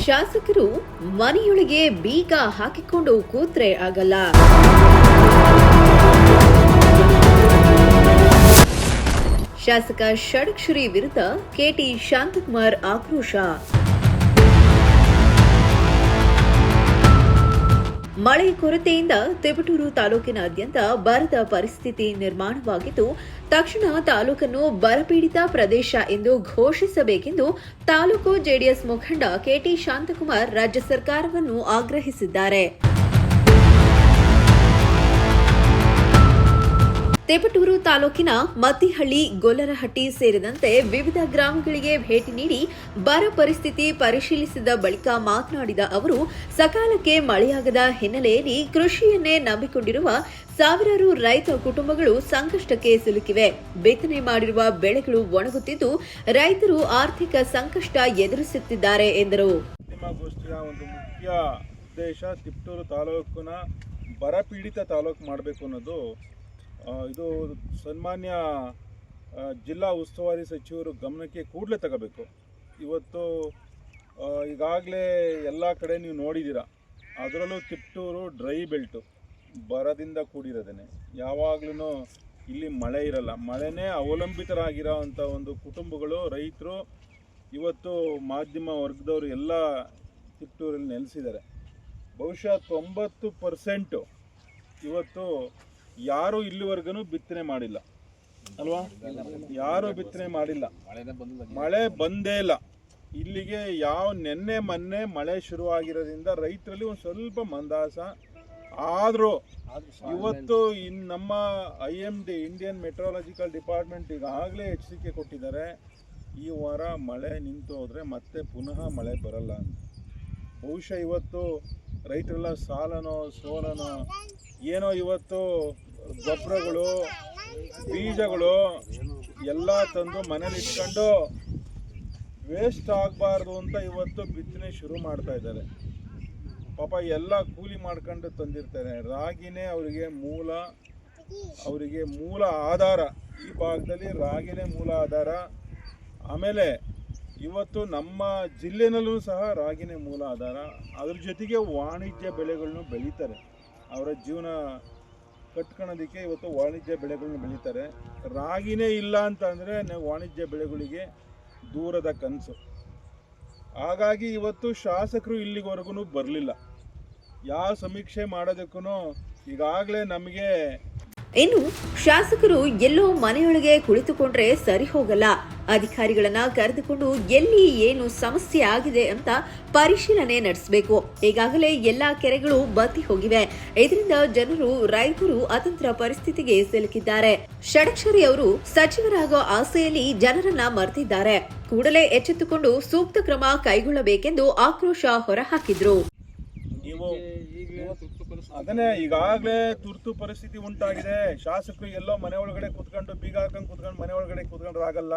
ಶಾಸಕರು ಮನೆಯೊಳಗೆ ಬೀಗ ಹಾಕಿಕೊಂಡು ಕೂತ್ರೆ ಆಗಲ್ಲ. ಶಾಸಕ ಷಡಕ್ಷರಿ ವಿರುದ್ಧ ಕೆಟಿ ಶಾಂತಕುಮಾರ್ ಆಕ್ರೋಶ. ಮಳೆ ಕೊರತೆಯಿಂದ ತಿಪಟೂರು ತಾಲೂಕಿನಾದ್ಯಂತ ಬರದ ಪರಿಸ್ಥಿತಿ ನಿರ್ಮಾಣವಾಗಿದ್ದು, ತಕ್ಷಣ ತಾಲೂಕನ್ನು ಬರಪೀಡಿತ ಪ್ರದೇಶ ಎಂದು ಘೋಷಿಸಬೇಕೆಂದು ತಾಲೂಕು ಜೆಡಿಎಸ್ ಮುಖಂಡ ಕೆಟಿ ಶಾಂತಕುಮಾರ್ ರಾಜ್ಯ ಸರ್ಕಾರವನ್ನು ಆಗ್ರಹಿಸಿದ್ದಾರೆ. ತಿಪಟೂರು ತಾಲೂಕಿನ ಮತ್ತಿಹಳ್ಳಿ, ಗೊಲ್ಲರಹಟ್ಟಿ ಸೇರಿದಂತೆ ವಿವಿಧ ಗ್ರಾಮಗಳಿಗೆ ಭೇಟಿ ನೀಡಿ ಬರ ಪರಿಸ್ಥಿತಿ ಪರಿಶೀಲಿಸಿದ ಬಳಿಕ ಮಾತನಾಡಿದ ಅವರು, ಸಕಾಲಕ್ಕೆ ಮಳೆಯಾಗದ ಹಿನ್ನೆಲೆಯಲ್ಲಿ ಕೃಷಿಯನ್ನೇ ನಂಬಿಕೊಂಡಿರುವ ಸಾವಿರಾರು ರೈತ ಕುಟುಂಬಗಳು ಸಂಕಷ್ಟಕ್ಕೆ ಸಿಲುಕಿವೆ. ಬಿತ್ತನೆ ಮಾಡಿರುವ ಬೆಳೆಗಳು ಒಣಗುತ್ತಿದ್ದು, ರೈತರು ಆರ್ಥಿಕ ಸಂಕಷ್ಟ ಎದುರಿಸುತ್ತಿದ್ದಾರೆ ಎಂದರು. ಒಂದು ಮುಖ್ಯ ಉದ್ದೇಶ ತಿಪಟೂರು ತಾಲೂಕಿನ ಬರಪೀಡಿತ ತಾಲೂಕು ಮಾಡಬೇಕು ಅನ್ನೋದು. ಇದು ಸನ್ಮಾನ್ಯ ಜಿಲ್ಲಾ ಉಸ್ತುವಾರಿ ಸಚಿವರು ಗಮನಕ್ಕೆ ಕೂಡಲೇ ತಗೋಬೇಕು. ಇವತ್ತು ಈಗಾಗಲೇ ಎಲ್ಲ ಕಡೆ ನೀವು ನೋಡಿದ್ದೀರ, ಅದರಲ್ಲೂ ತಿಪಟೂರು ಡ್ರೈ ಬೆಲ್ಟು, ಬರದಿಂದ ಕೂಡಿರೋದೇನೆ. ಯಾವಾಗ್ಲೂ ಇಲ್ಲಿ ಮಳೆ ಇರಲ್ಲ, ಮಳೆನೇ ಅವಲಂಬಿತರಾಗಿರೋ ಅಂಥ ಒಂದು ಕುಟುಂಬಗಳು, ರೈತರು ಇವತ್ತು ಮಾಧ್ಯಮ ವರ್ಗದವರು ಎಲ್ಲ ತಿಪಟೂರಲ್ಲಿ ನೆಲೆಸಿದ್ದಾರೆ. ಬಹುಶಃ 90% ಇವತ್ತು ಯಾರು ಇಲ್ಲಿವರೆಗೂ ಬಿತ್ತನೆ ಮಾಡಿಲ್ಲ ಅಲ್ವಾ? ಯಾರು ಬಿತ್ತನೆ ಮಾಡಿಲ್ಲ, ಮಳೆ ಬಂದೇ ಇಲ್ಲ ಇಲ್ಲಿಗೆ. ನೆನ್ನೆ ಮೊನ್ನೆ ಮಳೆ ಶುರುವಾಗಿರೋದ್ರಿಂದ ರೈತರಲ್ಲಿ ಒಂದು ಸ್ವಲ್ಪ ಮಂದಾಸ ಆದರೂ ಇವತ್ತು ನಮ್ಮ IMD ಇಂಡಿಯನ್ ಮೆಟ್ರಾಲಜಿಕಲ್ ಡಿಪಾರ್ಟ್ಮೆಂಟ್ ಈಗಾಗಲೇ ಎಚ್ಚರಿಕೆ ಕೊಟ್ಟಿದ್ದಾರೆ, ಈ ವಾರ ಮಳೆ ನಿಂತು ಹೋದರೆ ಮತ್ತೆ ಪುನಃ ಮಳೆ ಬರಲ್ಲ ಅಂತ. ಬಹುಶಃ ಇವತ್ತು ರೈತರೆಲ್ಲ ಸಾಲನೋ ಸೋಲನೋ ಏನೋ ಇವತ್ತು ಗೊಬ್ಬರಗಳು ಬೀಜಗಳು ಎಲ್ಲ ತಂದು ಮನೇಲಿ ಇಟ್ಕೊಂಡು ವೇಸ್ಟ್ ಆಗಬಾರ್ದು ಅಂತ ಇವತ್ತು ಬಿತ್ತನೆ ಶುರು ಮಾಡ್ತಾ ಇದ್ದಾರೆ. ಪಾಪ ಎಲ್ಲ ಕೂಲಿ ಮಾಡ್ಕೊಂಡು ತಂದಿರ್ತಾರೆ. ರಾಗಿನೇ ಅವರಿಗೆ ಮೂಲ ಆಧಾರ. ಈ ಭಾಗದಲ್ಲಿ ರಾಗಿನೇ ಮೂಲ ಆಧಾರ. ಆಮೇಲೆ ಇವತ್ತು ನಮ್ಮ ಜಿಲ್ಲೆನಲ್ಲೂ ಸಹ ರಾಗಿನೇ ಮೂಲ ಆಧಾರ. ಅದ್ರ ಜೊತೆಗೆ ವಾಣಿಜ್ಯ ಬೆಳೆಗಳನ್ನು ಬೆಳೀತಾರೆ. ಅವರ ಜೀವನ ಕಟ್ಕೊಳ್ಳೋದಕ್ಕೆ ಇವತ್ತು ವಾಣಿಜ್ಯ ಬೆಳೆಗಳನ್ನ ಬೆಳೀತಾರೆ. ರಾಗಿನೇ ಇಲ್ಲ ಅಂತ ಅಂದರೆ ವಾಣಿಜ್ಯ ಬೆಳೆಗಳಿಗೆ ದೂರದ ಕನಸು. ಹಾಗಾಗಿ ಇವತ್ತು ಶಾಸಕರು ಇಲ್ಲಿವರೆಗೂ ಬರಲಿಲ್ಲ. ಯಾವ ಸಮೀಕ್ಷೆ ಮಾಡೋದಕ್ಕೂ ಈಗಾಗಲೇ ನಮಗೆ ಇನ್ನು ಶಾಸಕರು ಎಲ್ಲೋ ಮನೆಯೊಳಗೆ ಕುಳಿತುಕೊಂಡ್ರೆ ಸರಿ ಹೋಗಲ್ಲ. ಅಧಿಕಾರಿಗಳನ್ನ ಕರೆದುಕೊಂಡು ಎಲ್ಲಿ ಏನು ಸಮಸ್ಯೆ ಆಗಿದೆ ಅಂತ ಪರಿಶೀಲನೆ ನಡೆಸಬೇಕು. ಈಗಾಗಲೇ ಎಲ್ಲಾ ಕೆರೆಗಳು ಬತ್ತಿ ಹೋಗಿವೆ. ಇದರಿಂದ ಜನರು, ರೈತರು ಅತಂತ್ರ ಪರಿಸ್ಥಿತಿಗೆ ಸಿಲುಕಿದ್ದಾರೆ. ಷಡಕ್ಷರಿ ಅವರು ಸಚಿವರಾಗೋ ಆಸೆಯಲ್ಲಿ ಜನರನ್ನ ಮರೆತಿದ್ದಾರೆ. ಕೂಡಲೇ ಎಚ್ಚೆತ್ತುಕೊಂಡು ಸೂಕ್ತ ಕ್ರಮ ಕೈಗೊಳ್ಳಬೇಕೆಂದು ಆಕ್ರೋಶ ಹೊರಹಾಕಿದ್ರು. ಅದನ್ನೇ ಈಗಾಗಲೇ ತುರ್ತು ಪರಿಸ್ಥಿತಿ ಉಂಟಾಗಿದೆ. ಶಾಸಕರು ಎಲ್ಲೋ ಮನೆ ಒಳಗಡೆ ಕೂತ್ಕೊಂಡು ಬೀಗ ಹಾಕೊಂಡು ಕೂತ್ಕೊಂಡು ಮನೆ ಒಳಗಡೆ ಕೂತ್ಕೊಂಡ್ರೆ ಆಗಲ್ಲ.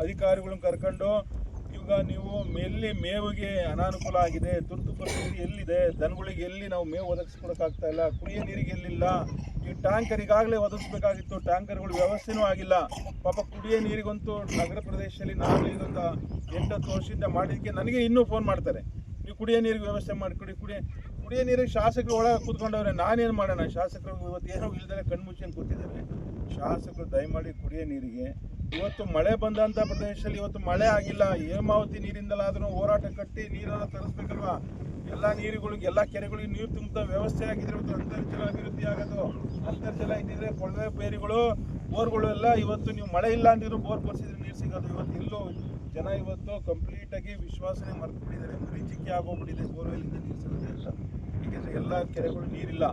ಅಧಿಕಾರಿಗಳನ್ನ ಕರ್ಕೊಂಡು ಇವಾಗ ನೀವು ಎಲ್ಲಿ ಮೇವಿಗೆ ಅನಾನುಕೂಲ ಆಗಿದೆ, ತುರ್ತು ಪರಿಸ್ಥಿತಿ ಎಲ್ಲಿದೆ, ದನಗಳಿಗೆ ಎಲ್ಲಿ ನಾವು ಮೇವು ಒದಗಿಸ್ಕೊಡಕ್ಕಾಗ್ತಾ ಇಲ್ಲ, ಕುಡಿಯೋ ನೀರಿಗೆ ಎಲ್ಲಿಲ್ಲ. ಈ ಟ್ಯಾಂಕರ್ ಈಗಾಗಲೇ ಒದಗಿಸ್ಬೇಕಾಗಿತ್ತು, ಟ್ಯಾಂಕರ್ಗಳು ವ್ಯವಸ್ಥೆನೂ ಆಗಿಲ್ಲ. ಪಾಪ ಕುಡಿಯೋ ನೀರಿಗಂತೂ ನಗರ ಪ್ರದೇಶದಲ್ಲಿ ನಾವು ಇದೊಂದು 8-10 ವರ್ಷದಿಂದ ಮಾಡಿದ್ದಕ್ಕೆ ನನಗೆ ಇನ್ನೂ ಫೋನ್ ಮಾಡ್ತಾರೆ, ನೀವು ಕುಡಿಯೋ ನೀರಿಗೆ ವ್ಯವಸ್ಥೆ ಮಾಡಿಕೊಡಿ. ಕುಡಿಯೋ ನೀರಿಗೆ ಶಾಸಕರು ಒಳಗೆ ಕೂತ್ಕೊಂಡವ್ರೆ, ನಾನೇನು ಮಾಡೋಣ? ಶಾಸಕರು ಇವತ್ತು ಏನೋ ಇಲ್ದರೆ ಕಣ್ಮುಚ್ಕೊಂಡು ಕೂತಿದ್ದಾರೆ. ಶಾಸಕರು ದಯಮಾಡಿ ಕುಡಿಯೋ ನೀರಿಗೆ, ಇವತ್ತು ಮಳೆ ಬಂದಂಥ ಪ್ರದೇಶದಲ್ಲಿ ಇವತ್ತು ಮಳೆ ಆಗಿಲ್ಲ, ಹೇಮಾವತಿ ನೀರಿಂದಲಾದ್ರೂ ಹೋರಾಟ ಕಟ್ಟಿ ನೀರೆಲ್ಲ ತರಿಸ್ಬೇಕಲ್ವಾ? ಎಲ್ಲ ನೀರುಗಳಿಗೆ, ಎಲ್ಲ ಕೆರೆಗಳಿಗೆ ನೀರು ತುಂಬ ವ್ಯವಸ್ಥೆ ಆಗಿದ್ರೆ ಇವತ್ತು ಅಂತರ್ಜಲ ಅಭಿವೃದ್ಧಿ ಆಗೋದು. ಅಂತರ್ಜಲ ಇದ್ದಿದ್ರೆ ಕೊಳವೆ ಬೇರಿಗಳು, ಬೋರ್ಗಳು ಎಲ್ಲ ಇವತ್ತು ನೀವು ಮಳೆ ಇಲ್ಲ ಅಂದಿದ್ರು ಬೋರ್ ಕೊರ್ಸಿದ್ರೆ ನೀರು ಸಿಗೋದು. ಇವತ್ತು ಎಲ್ಲೋ ಜನ ಇವತ್ತು ಕಂಪ್ಲೀಟಾಗಿ ವಿಶ್ವಾಸನೆ ಮರೆತುಬಿಟ್ಟಿದ್ದಾರೆ. ಮರೀಚಿಕೆ ಆಗೋಗ್ಬಿಟ್ಟಿದೆ ಬೋರ್ವೆಲ್ಲಿಂದ ನೀರು ಸಿಗುತ್ತೆ ಅಂತ. ಏಕೆಂದರೆ ಎಲ್ಲ ಕೆರೆಗಳು ನೀರಿಲ್ಲ.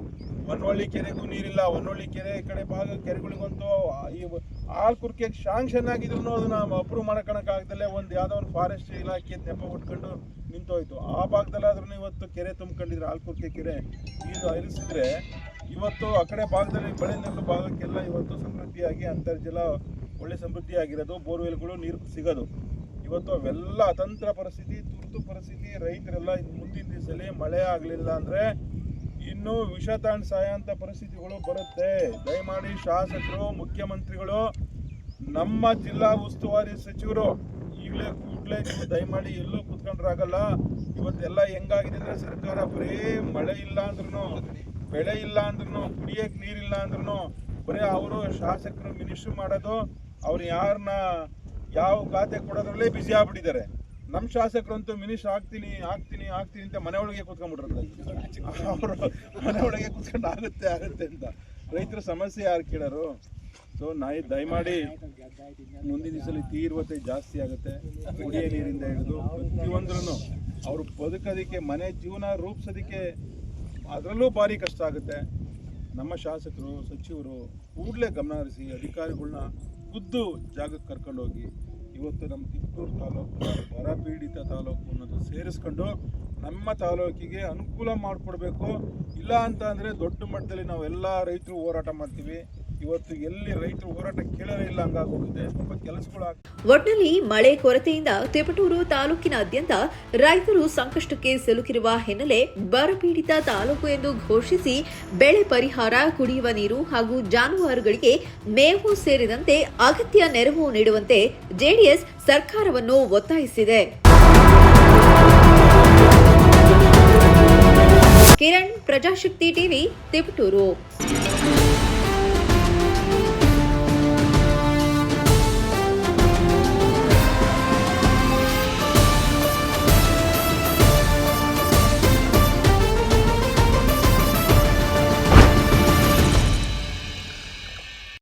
ಹೊನ್ನೊಳ್ಳಿ ಕೆರೆಗೂ ನೀರಿಲ್ಲ. ಹೊನ್ನೊಳ್ಳಿ ಕೆರೆ ಈ ಕಡೆ ಭಾಗ ಕೆರೆಗಳಿಗಂತೂ ಈ ಆಳ್ಕುರ್ಕೆ ಶಾಂಕ್ಷನ್ ಆಗಿದ್ರು ಅದನ್ನು ಅಪ್ರೂವ್ ಮಾಡ್ಕೊಳಕ್ಕಾಗ್ದಲ್ಲೇ ಯಾವುದೋ ಒಂದು ಫಾರೆಸ್ಟ್ ಇಲಾಖೆ ನೆಪ ಉಟ್ಕೊಂಡು ನಿಂತೋಯ್ತು. ಆ ಭಾಗದಲ್ಲಾದ್ರೂ ಇವತ್ತು ಕೆರೆ ತುಂಬಿಕೊಂಡಿದ್ರೆ ಆಳ್ಕುರ್ಕೆ ಕೆರೆ ನೀರು ಹರಿಸಿದ್ರೆ ಇವತ್ತು ಆ ಕಡೆ ಭಾಗದಲ್ಲಿ ಬಳೆನೆಲ್ಲು ಭಾಗಕ್ಕೆಲ್ಲ ಇವತ್ತು ಸಮೃದ್ಧಿಯಾಗಿ ಅಂತರ್ಜಲ ಒಳ್ಳೆ ಸಮೃದ್ಧಿಯಾಗಿರೋದು, ಬೋರ್ವೆಲ್ಗಳು ನೀರು ಸಿಗೋದು. ಇವತ್ತು ಅವೆಲ್ಲ ಅತಂತ್ರ ಪರಿಸ್ಥಿತಿ, ತುರ್ತು ಪರಿಸ್ಥಿತಿ. ರೈತರೆಲ್ಲ ಮುಂದಿನ ದಿವಸದಲ್ಲಿ ಮಳೆ ಆಗಲಿಲ್ಲ ಅಂದರೆ ಇನ್ನೂ ವಿಷ ತಾಂಡ್ ಸಾಯೋಂಥ ಪರಿಸ್ಥಿತಿಗಳು ಬರುತ್ತೆ. ದಯಮಾಡಿ ಶಾಸಕರು, ಮುಖ್ಯಮಂತ್ರಿಗಳು, ನಮ್ಮ ಜಿಲ್ಲಾ ಉಸ್ತುವಾರಿ ಸಚಿವರು ಕೂಡಲೇ ದಯಮಾಡಿ ಎಲ್ಲೂ ಕೂತ್ಕೊಂಡ್ರಾಗಲ್ಲ. ಇವತ್ತೆಲ್ಲ ಹೆಂಗಾಗಿದೆ ಅಂದ್ರೆ ಸರ್ಕಾರ ಬರೀ ಮಳೆ ಇಲ್ಲ ಅಂದ್ರೂ, ಬೆಳೆ ಇಲ್ಲ ಅಂದ್ರೂ, ಕುಡಿಯಕ್ಕೆ ನೀರಿಲ್ಲ ಅಂದ್ರೂ ಬರೀ ಅವರು ಶಾಸಕರು ಮಿನಿಸ್ಟ್ರು ಮಾಡೋದು, ಅವ್ರು ಯಾರನ್ನ ಯಾವ ಖಾತೆ ಕೊಡೋದ್ರಲ್ಲೇ ಬ್ಯುಸಿ ಆಗ್ಬಿಟ್ಟಿದ್ದಾರೆ. ನಮ್ಮ ಶಾಸಕರಂತೂ ಮಿನಿಸ್ಟರ್ ಆಗ್ತೀನಿ ಅಂತ ಮನೆ ಒಳಗೆ ಕೂತ್ಕೊಂಡ್ಬಿಟ್ರೆ ಅವರು ಮನೆ ಒಳಗೆ ಕೂತ್ಕೊಂಡು ಆಗುತ್ತೆ ಅಂತ. ರೈತರ ಸಮಸ್ಯೆ ಯಾರು ಕೇಳೋರು? ಸೊ ದಯಮಾಡಿ ಮುಂದಿನ ದಿವಸದಲ್ಲಿ ತೀವ್ರತೆ ಜಾಸ್ತಿ ಆಗುತ್ತೆ. ಕುಡಿಯೋ ನೀರಿಂದ ಹಿಡಿದು ಪ್ರತಿಯೊಂದ್ರೂ ಅವರು ಬದುಕೋದಕ್ಕೆ, ಮನೆ ಜೀವನ ರೂಪಿಸೋದಕ್ಕೆ ಅದರಲ್ಲೂ ಭಾರಿ ಕಷ್ಟ ಆಗುತ್ತೆ. ನಮ್ಮ ಶಾಸಕರು, ಸಚಿವರು ಕೂಡಲೇ ಗಮನ ಹರಿಸಿ ಅಧಿಕಾರಿಗಳನ್ನ ಖುದ್ದು ಜಾಗಕ್ಕೆ ಕರ್ಕೊಂಡೋಗಿ ಇವತ್ತು ನಮ್ಮ ತಿಪಟೂರು ತಾಲೂಕು ಬರಪೀಡಿತ ತಾಲೂಕು ಅನ್ನೋದು ಸೇರಿಸ್ಕೊಂಡು ನಮ್ಮ ತಾಲೂಕಿಗೆ ಅನುಕೂಲ ಮಾಡಿಕೊಡ್ಬೇಕು. ಇಲ್ಲ ಅಂತ ಅಂದರೆ ದೊಡ್ಡ ಮಟ್ಟದಲ್ಲಿ ನಾವೆಲ್ಲ ರೈತರು ಹೋರಾಟ ಮಾಡ್ತೀವಿ. ಇವತ್ತು ಎಲ್ಲಿ ರೈತರು ಹೋರಾಟ ಕೇಳಲೇ ಇಲ್ಲ, ಹಂಗಾಗೋಗುತ್ತೆ. ತುಂಬ ಕೆಲಸಗಳು ಒಟ್ನಲ್ಲಿ ಮಳೆ ಕೊರತೆಯಿಂದ ತಿಪಟೂರು ತಾಲೂಕಿನಾದ್ಯಂತ ರೈತರು ಸಂಕಷ್ಟಕ್ಕೆ ಸಿಲುಕಿರುವ ಹಿನ್ನೆಲೆ ಬರಪೀಡಿತ ತಾಲೂಕು ಎಂದು ಘೋಷಿಸಿ ಬೆಳೆ ಪರಿಹಾರ, ಕುಡಿಯುವ ನೀರು ಹಾಗೂ ಜಾನುವಾರುಗಳಿಗೆ ಮೇವು ಸೇರಿದಂತೆ ಅಗತ್ಯ ನೆರವು ನೀಡುವಂತೆ ಜೆಡಿಎಸ್ ಸರ್ಕಾರವನ್ನು ಒತ್ತಾಯಿಸಿದೆ. ಕಿರಣ್, ಪ್ರಜಾಶಕ್ತಿ ಟಿವಿ, ತಿಪಟೂರು.